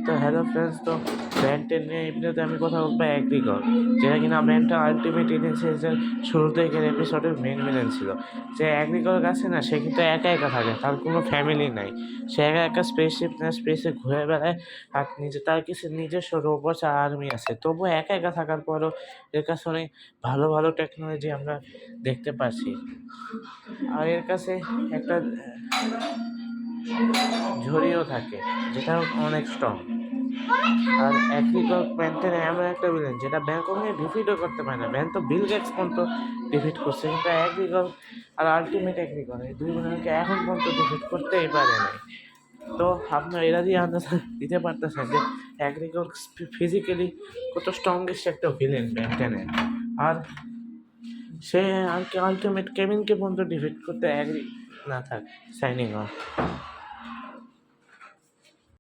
তো hello friends, তো ব্যান্ডের নিয়ে এমনিতে আমি কথা বলবো অ্যাগ্রিকল, যেটা কিনা ব্যান্ডটা আলটিমেট ইনিশিয়েশন শুরু থেকে এপিসোডের মেন ভিলেন ছিল। যে অ্যাগ্রিকল আছে না, সে কিন্তু একা একা থাকে, তার কোনো ফ্যামিলি নাই। সে একা একা স্পেসশিপ না স্পেসে ঘুরে বেড়ায়, আর তার কিছু নিজস্ব রোবট আর্মি আছে। তবুও একা একা থাকার পরও এর কাছে অনেক ভালো ভালো টেকনোলজি আমরা দেখতে পাচ্ছি। আর এর কাছে একটা ঝড়িও থাকে, যেটা অনেক স্ট্রং। আর অ্যাগ্রিকল ব্যান্ডের এমন একটা ভিলেন যেটা ব্যাংক কখনোই ডিফিটও করতে পারে না। ব্যাংক তো বিল গেটস পর্যন্ত ডিফিট করছে, কিন্তু অ্যাগ্রিকল আর আলটিমেট অ্যাগ্রিকল এই দুই বোনকে এখন পর্যন্ত ডিফিট করতেই পারে নাই। তো আপনার এরা দিয়ে আন্দাজ দিতে পারতেছেন যে অ্যাগ্রিকল ফিজিক্যালি কত স্ট্রংগেস্ট একটা ভিলেন ব্যান্টেনের। আর সে আলটিমেট কেভিনকে পর্যন্ত ডিফিট করতে অ্যাগ্রি না থাক। Signing off.